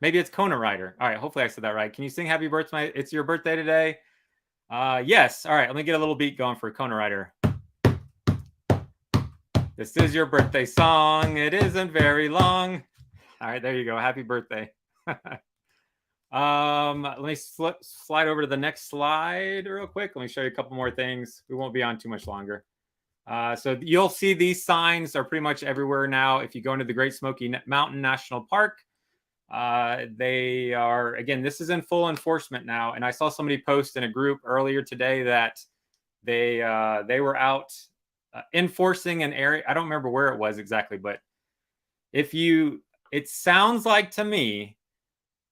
Maybe it's Kona Rider. All right, hopefully I said that right. Can you sing Happy Birthday? It's your birthday today. Yes. All right, let me get a little beat going for Kona Rider. This is your birthday song. It isn't very long. All right, there you go. Happy birthday. Let me slide over to the next slide real quick. Let me show you a couple more things. We won't be on too much longer. So you'll see these signs are pretty much everywhere now. If you go into the Great Smoky Mountain National Park, they are, again, this is in full enforcement now. And I saw somebody post in a group earlier today that they were out enforcing an area. I don't remember where it was exactly, but it sounds like to me,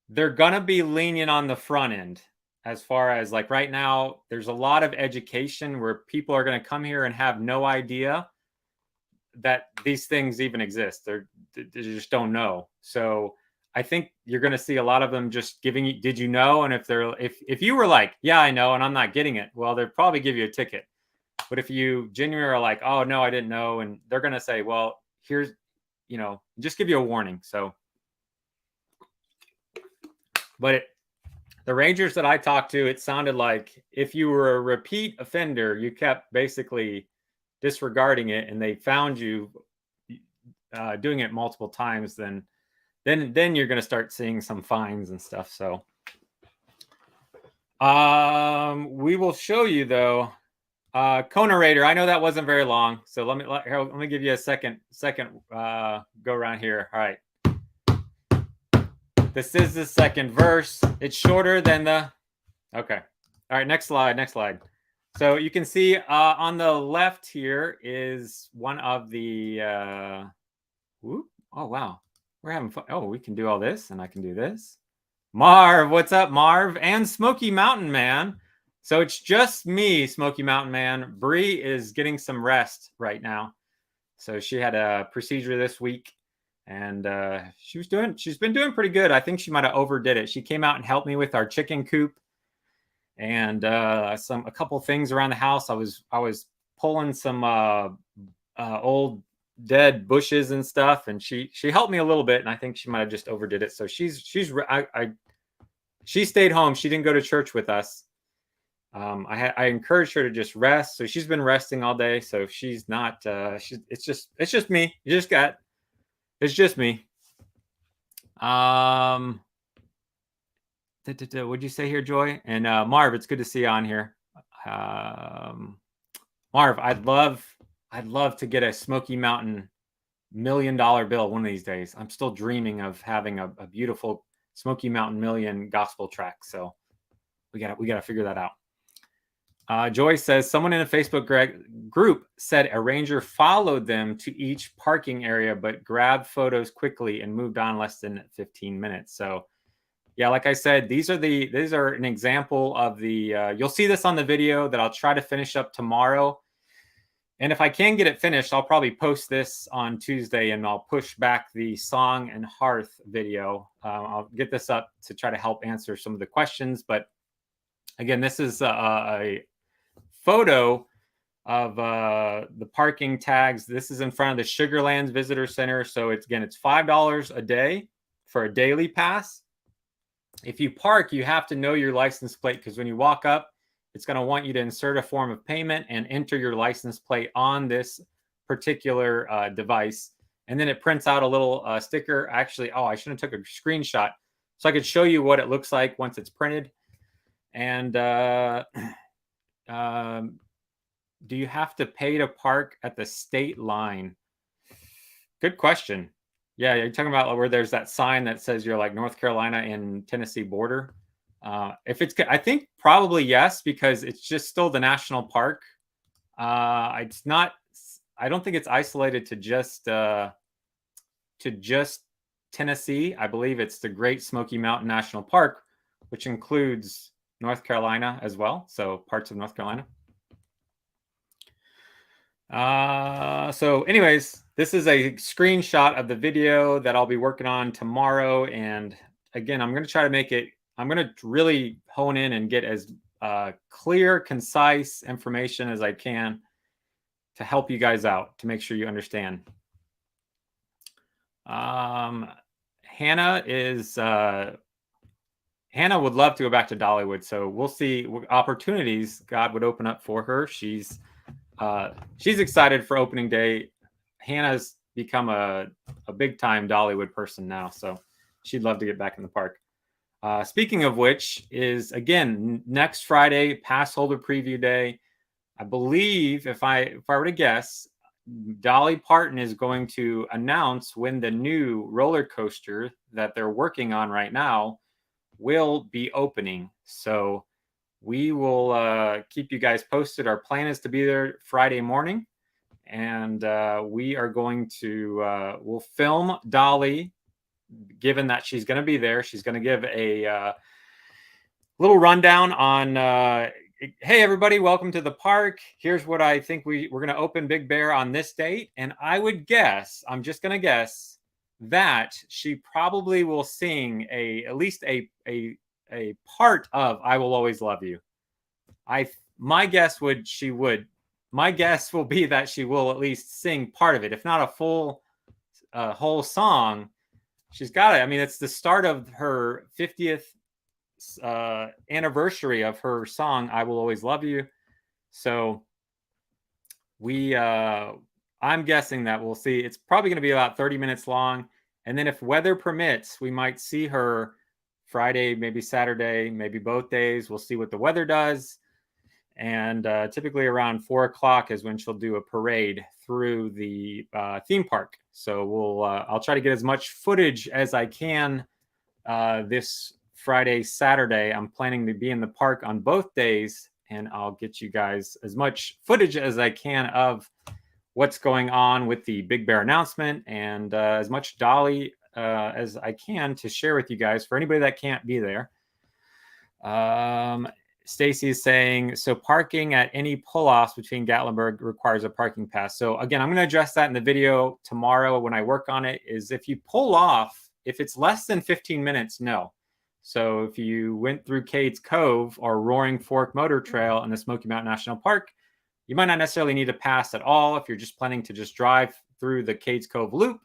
they're going to be lenient on the front end. As far as like right now, there's a lot of education where people are going to come here and have no idea that these things even exist. They just don't know. So I think you're going to see a lot of them just giving you, did you know? And if you were like, yeah, I know, and I'm not getting it, well, they'll probably give you a ticket. But if you genuinely are like, oh, no, I didn't know. And they're going to say, well, here's, just give you a warning. So, but the rangers that I talked to, it sounded like if you were a repeat offender, you kept basically disregarding it, and they found you doing it multiple times, then you're going to start seeing some fines and stuff. So we will show you though. Kona Raider, I know that wasn't very long, so let me give you a second go around here. All right. This is the second verse. It's shorter than the... Okay. All right, next slide. So you can see on the left here is one of the... Oh, wow. We're having fun. Oh, we can do all this, and I can do this. Marv, what's up, Marv? And Smoky Mountain Man. So it's just me, Smoky Mountain Man. Brie is getting some rest right now. So she had a procedure this week. And she's been doing pretty good. I think she might have overdid it. She came out and helped me with our chicken coop and a couple things around the house. I was pulling some old dead bushes and stuff, and she helped me a little bit. And I think she might have just overdid it. So she stayed home. She didn't go to church with us. I encouraged her to just rest. So she's been resting all day. So she's not. It's just me. It's just me. What'd you say here, Joy? And Marv, it's good to see you on here. Marv, I'd love to get a Smoky Mountain $1 million bill one of these days. I'm still dreaming of having a beautiful Smoky Mountain million gospel track. So we gotta figure that out. Joy says someone in a Facebook group said a ranger followed them to each parking area, but grabbed photos quickly and moved on less than 15 minutes. So yeah, like I said, these are an example of the, you'll see this on the video that I'll try to finish up tomorrow. And if I can get it finished, I'll probably post this on Tuesday, and I'll push back the Song and Hearth video. I'll get this up to try to help answer some of the questions. But again, this is a photo of the parking tags. This is in front of the Sugarlands Visitor Center. So it's $5 a day for a daily pass. If you park, you have to know your license plate, because when you walk up, it's going to want you to insert a form of payment and enter your license plate on this particular device. And then it prints out a little sticker. Actually, I should have took a screenshot so I could show you what it looks like once it's printed. And do you have to pay to park at the state line? Good question. Yeah, you're talking about where there's that sign that says you're like North Carolina and Tennessee border. If it's, I think probably yes, because it's just still the national park. It's not. I don't think it's isolated to just Tennessee. I believe it's the Great Smoky Mountain National Park, which includes North Carolina as well. So parts of North Carolina. So anyways, this is a screenshot of the video that I'll be working on tomorrow. And again, I'm going to try to make it, I'm going to really hone in and get as clear, concise information as I can to help you guys out, to make sure you understand. Hannah would love to go back to Dollywood, so we'll see what opportunities God would open up for her. She's excited for opening day. Hannah's become a big time Dollywood person now, so she'd love to get back in the park. Speaking of which, is again next Friday, pass holder preview day. I believe, if I were to guess, Dolly Parton is going to announce when the new roller coaster that they're working on right now will be opening. So we will keep you guys posted. Our plan is to be there Friday morning, and we are going to we'll film Dolly. Given that she's going to be there, she's going to give a little rundown on hey everybody, welcome to the park. Here's what I think we're going to open Big Bear on this date. And I would guess, I'm just going to guess, that she probably will sing at least a part of I Will Always Love You. My guess will be that she will at least sing part of it, if not a full whole song. She's got it. I mean, it's the start of her 50th anniversary of her song I Will Always Love You. So I'm guessing that we'll see. It's probably going to be about 30 minutes long, and then if weather permits, we might see her Friday, maybe Saturday, maybe both days. We'll see what the weather does. And typically around 4 o'clock is when she'll do a parade through the theme park. So I'll try to get as much footage as I can this Friday, Saturday. I'm planning to be in the park on both days, and I'll get you guys as much footage as I can of what's going on with the Big Bear announcement, and as much Dolly as I can to share with you guys for anybody that can't be there. Stacy is saying, so parking at any pull-offs between Gatlinburg requires a parking pass. So again, I'm going to address that in the video tomorrow when I work on it, is if you pull off, if it's less than 15 minutes, no. So if you went through Cades Cove or Roaring Fork Motor Trail in the Smoky Mountain National Park, you might not necessarily need a pass at all. If you're just planning to just drive through the Cades Cove loop,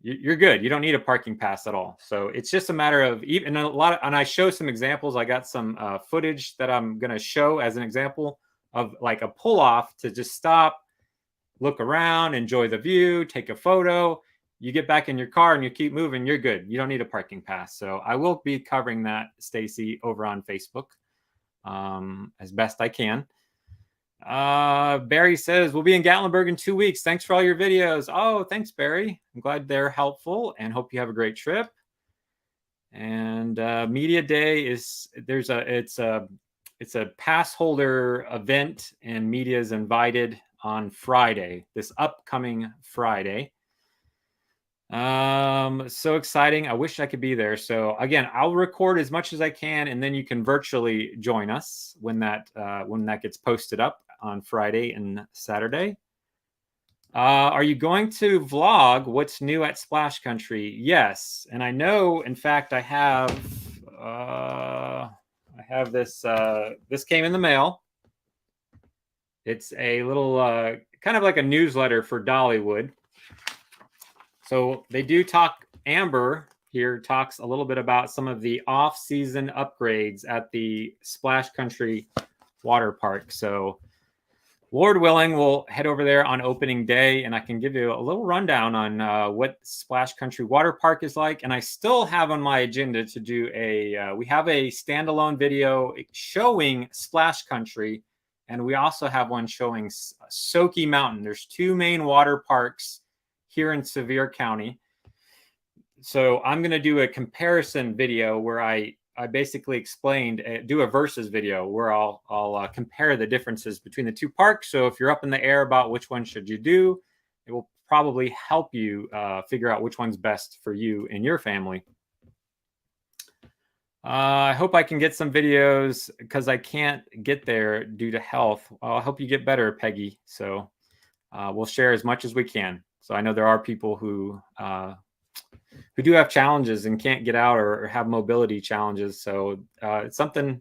you're good. You don't need a parking pass at all. So it's just a matter of even and I show some examples. I got some footage that I'm going to show as an example of like a pull off to just stop, look around, enjoy the view, take a photo. You get back in your car and you keep moving, you're good. You don't need a parking pass. So I will be covering that, Stacy, over on Facebook as best I can. Barry says, we'll be in Gatlinburg in 2 weeks. Thanks for all your videos. Oh, thanks, Barry. I'm glad they're helpful and hope you have a great trip. And media day is it's a pass holder event, and media is invited on Friday, this upcoming Friday. So exciting. I wish I could be there. So again, I'll record as much as I can, and then you can virtually join us when that gets posted up on Friday and Saturday. Are you going to vlog what's new at Splash Country? Yes. And I know, in fact, I have this, this came in the mail. It's a little, kind of like a newsletter for Dollywood. So they do talk, Amber here talks a little bit about some of the off-season upgrades at the Splash Country water park. So Lord willing, we'll head over there on opening day, and I can give you a little rundown on what Splash Country water park is like. And I still have on my agenda to do we have a standalone video showing Splash Country, and we also have one showing Soaky Mountain. There's two main water parks here in Sevier County. So I'm going to do a comparison video where I basically explained, do a versus video where I'll compare the differences between the two parks. So if you're up in the air about which one should you do, it will probably help you figure out which one's best for you and your family. I hope I can get some videos because I can't get there due to health. I'll help you get better, Peggy. So we'll share as much as we can. So I know there are people who do have challenges and can't get out or have mobility challenges. So it's something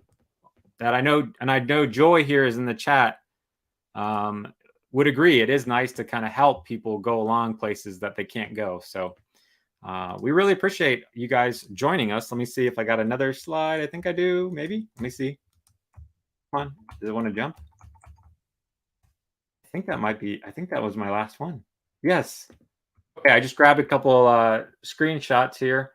that I know, and I know Joy here is in the chat, would agree. It is nice to kind of help people go along places that they can't go. So we really appreciate you guys joining us. Let me see if I got another slide. I think I do, maybe. Let me see. Come on, does it want to jump? I think that might be, I think that was my last one. Yes. Okay, I just grabbed a couple screenshots here.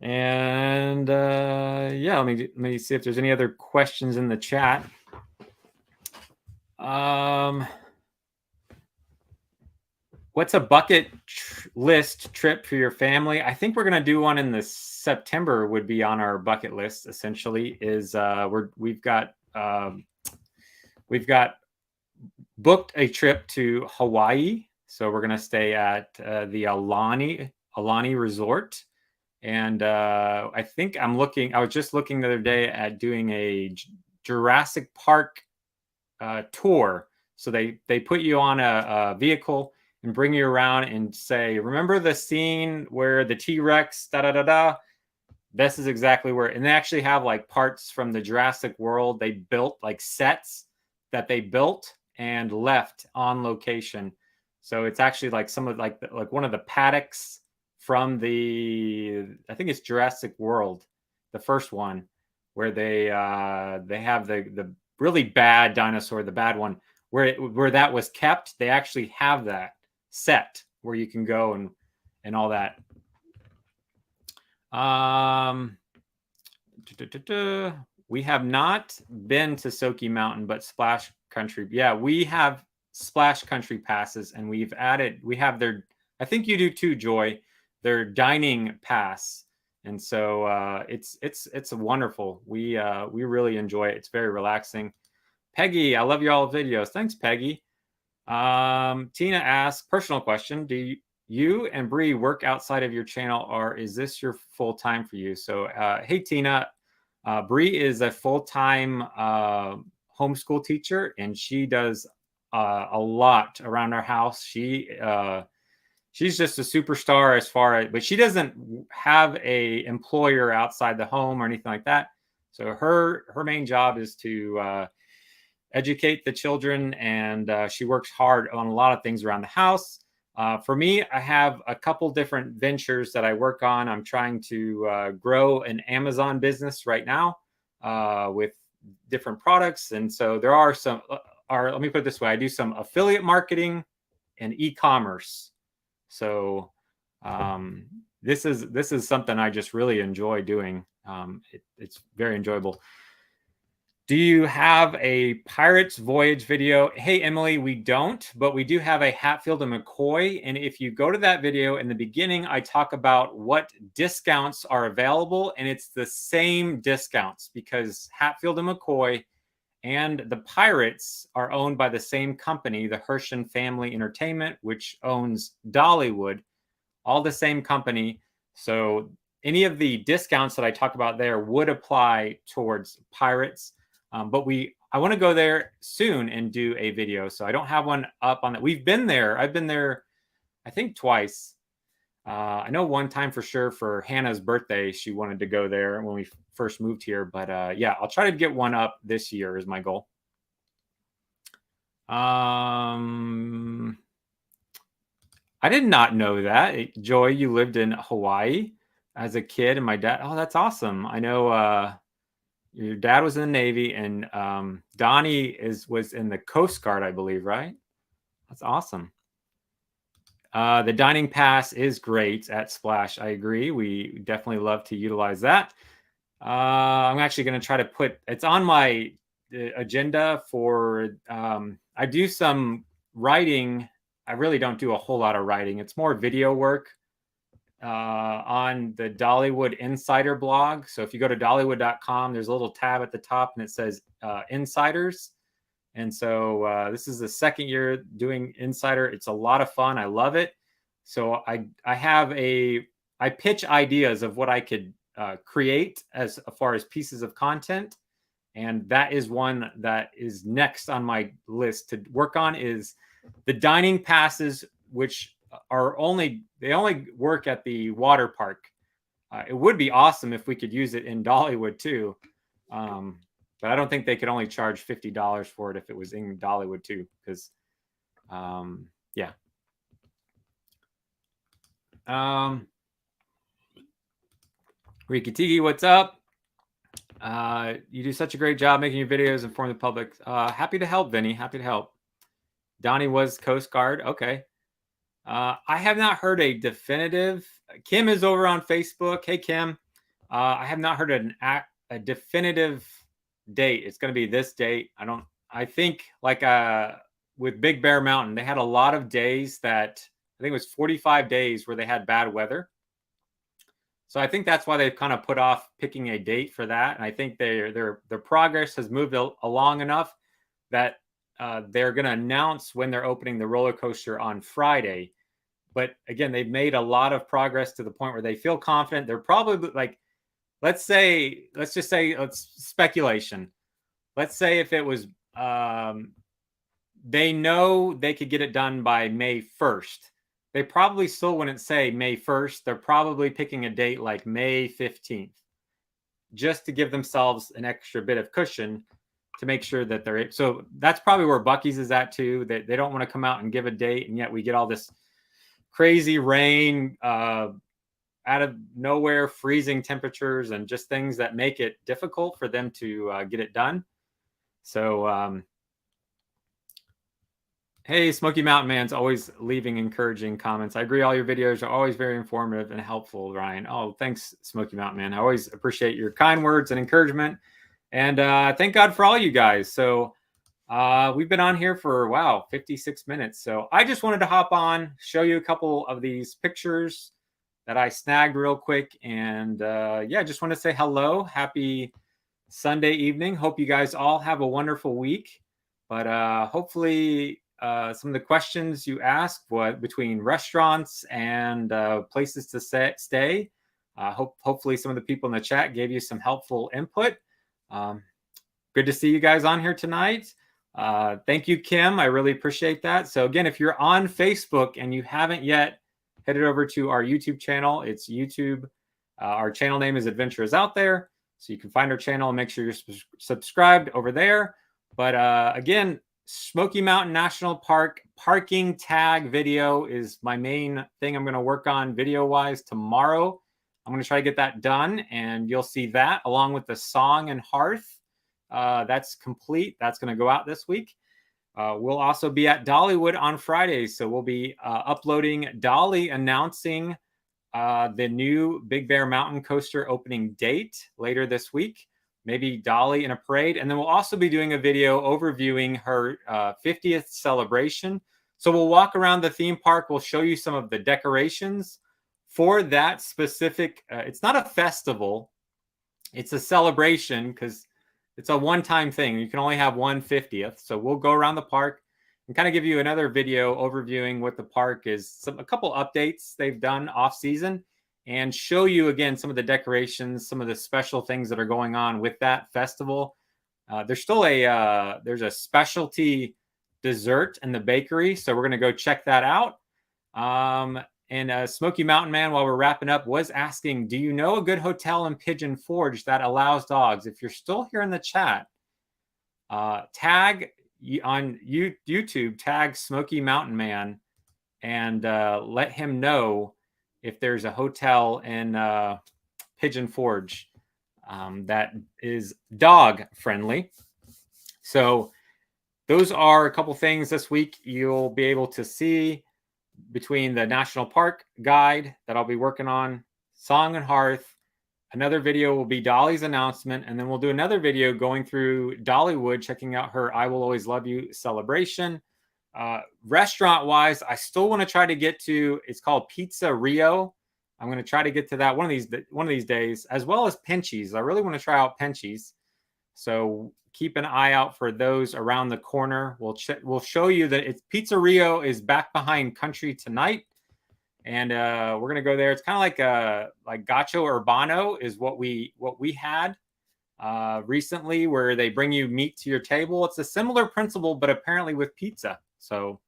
And yeah, let me see if there's any other questions in the chat. What's a bucket list trip for your family? I think we're gonna do one in the September. Would be on our bucket list. Essentially, is we've got booked a trip to Hawaii. So we're gonna stay at the Alani Resort. And I think I was just looking the other day at doing a Jurassic Park tour. So they put you on a vehicle and bring you around and say, remember the scene where the T-Rex, da-da-da-da? This is exactly where, and they actually have like parts from the Jurassic World they built, like sets that they built and left on location. So it's actually like some of like one of the paddocks from I think it's Jurassic World, the first one, where they have the really bad dinosaur, the bad one, where that was kept. They actually have that set where you can go and all that. We have not been to Soki Mountain, but Splash Country. Yeah, we have Splash Country passes, and we have their, I think you do too, Joy, their dining pass. And so it's wonderful. We really enjoy it. It's very relaxing. Peggy, I love your all videos. Thanks, Peggy. Tina asks, personal question. Do you and Brie work outside of your channel, or is this your full time for you? So, hey, Tina, Brie is a full-time homeschool teacher, and she does a lot around our house. She's just a superstar as far as, but she doesn't have a employer outside the home or anything like that. So her main job is to educate the children, and she works hard on a lot of things around the house. For me, I have a couple different ventures that I work on. I'm trying to grow an Amazon business right now with different products. And so there are some, let me put it this way. I do some affiliate marketing and e-commerce. So this is something I just really enjoy doing. It's very enjoyable. Do you have a Pirates Voyage video? Hey, Emily, we don't, but we do have a Hatfield and McCoy. And if you go to that video in the beginning, I talk about what discounts are available, and it's the same discounts because Hatfield and McCoy and the Pirates are owned by the same company, the Herschend Family Entertainment, which owns Dollywood, all the same company. So any of the discounts that I talk about there would apply towards Pirates. But I want to go there soon and do a video. So I don't have one up on that. We've been there. I've been there, I think, twice. I know one time for sure for Hannah's birthday, she wanted to go there when we first moved here. But yeah, I'll try to get one up this year is my goal. I did not know that. Joy, you lived in Hawaii as a kid, and my dad, oh, that's awesome. I know your dad was in the Navy, and Donnie was in the Coast Guard, I believe, right? That's awesome. The dining pass is great at Splash. I agree. We definitely love to utilize that. I'm actually going to try to put, it's on my agenda for, I do some writing. I really don't do a whole lot of writing. It's more video work on the Dollywood Insider blog. So if you go to Dollywood.com, there's a little tab at the top and it says Insiders. And so this is the second year doing Insider. It's a lot of fun. I love it. So I pitch ideas of what I could create as far as pieces of content. And that is one that is next on my list to work on is the dining passes which they only work at the water park. It would be awesome if we could use it in Dollywood too. But I don't think they could only charge $50 for it if it was in Dollywood too, because yeah. Rikitigi, what's up? You do such a great job making your videos, inform the public. Happy to help, Vinny. Happy to help. Donnie was Coast Guard. Okay. I have not heard a definitive. Kim is over on Facebook. Hey, Kim. I have not heard a definitive date. It's going to be this date. I think like with Big Bear Mountain, they had a lot of days that I think it was 45 days where they had bad weather. So I think that's why they've kind of put off picking a date for that. And I think their progress has moved along enough that they're going to announce when they're opening the roller coaster on Friday. But again, they've made a lot of progress to the point where they feel confident. They're probably like, let's just say speculation. Let's say if it was, they know they could get it done by May 1st. They probably still wouldn't say May 1st. They're probably picking a date like May 15th, just to give themselves an extra bit of cushion to make sure that they're. So that's probably where Bucky's is at too. They don't want to come out and give a date, and yet we get all this crazy rain, out of nowhere, freezing temperatures, and just things that make it difficult for them to get it done. So, hey, Smoky Mountain Man's always leaving encouraging comments. I agree. All your videos are always very informative and helpful, Ryan. Oh, thanks, Smoky Mountain Man. I always appreciate your kind words and encouragement. And thank God for all you guys. So we've been on here for, wow, 56 minutes. So I just wanted to hop on, show you a couple of these pictures that I snagged real quick. And yeah, just want to say hello. Happy Sunday evening. Hope you guys all have a wonderful week. But hopefully some of the questions you asked, between restaurants and places to stay, hopefully some of the people in the chat gave you some helpful input. Good to see you guys on here tonight. Thank you, Kim. I really appreciate that. So again, if you're on Facebook and you haven't yet, headed over to our YouTube channel. It's YouTube. Our channel name is Adventure is Out There. So you can find our channel and make sure you're subscribed over there. But again, Smoky Mountain National Park parking tag video is my main thing I'm going to work on video-wise tomorrow. I'm going to try to get that done, and you'll see that along with the Song and Hearth. That's complete. That's going to go out this week. We'll also be at Dollywood on Friday, so we'll be uploading Dolly announcing the new Big Bear Mountain Coaster opening date later this week. Maybe Dolly in a parade. And then we'll also be doing a video overviewing her 50th celebration. So we'll walk around the theme park. We'll show you some of the decorations for that specific. It's not a festival. It's a celebration because it's a one-time thing. You can only have one 50th. So we'll go around the park and kind of give you another video overviewing what the park is, a couple updates they've done off season, and show you again some of the decorations, some of the special things that are going on with that festival. There's still there's a specialty dessert in the bakery, so we're going to go check that out. And Smoky Mountain Man, while we're wrapping up, was asking, do you know a good hotel in Pigeon Forge that allows dogs? If you're still here in the chat, tag on YouTube, tag Smoky Mountain Man, and let him know if there's a hotel in Pigeon Forge that is dog friendly. So those are a couple things this week you'll be able to see between the National Park Guide that I'll be working on, Song and Hearth. Another video will be Dolly's announcement, and then we'll do another video going through Dollywood, checking out her I Will Always Love You celebration. Restaurant-wise, I still want to try to get to, it's called Pizza Rio. I'm going to try to get to that one of these days, as well as Pinchies. I really want to try out Pinchies. So keep an eye out for those around the corner. We'll show you that it's Pizza Rio is back behind Country Tonight. And we're going to go there. It's kind of like Gacho Urbano is what we had recently, where they bring you meat to your table. It's a similar principle, but apparently with pizza. So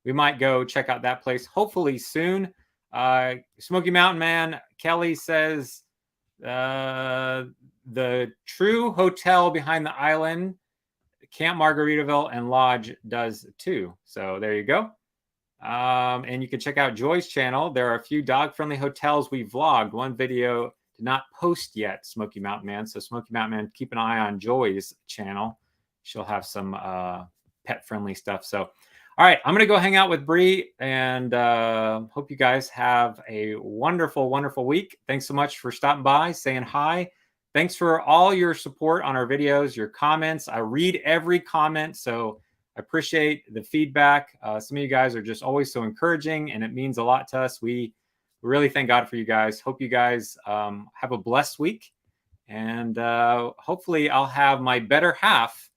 we might go check out that place hopefully soon. Smoky Mountain Man, Kelly says the True Hotel behind the island, Camp Margaritaville, and Lodge does too. So there you go. And you can check out Joy's channel. There are a few dog-friendly hotels we vlogged. One video did not post yet, Smoky Mountain Man. So Smoky Mountain Man, keep an eye on Joy's channel. She'll have some pet-friendly stuff. So, all right, I'm going to go hang out with Brie, and hope you guys have a wonderful, wonderful week. Thanks so much for stopping by, saying hi. Thanks for all your support on our videos, your comments. I read every comment, so I appreciate the feedback. Some of you guys are just always so encouraging, and it means a lot to us. We really thank God for you guys. Hope you guys have a blessed week. And hopefully I'll have my better half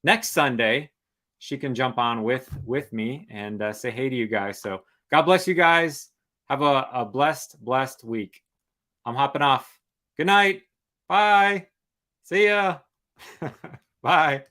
next Sunday. She can jump on with me and say hey to you guys. So God bless you guys. Have a blessed week. I'm hopping off. Good night. Bye. See ya. Bye.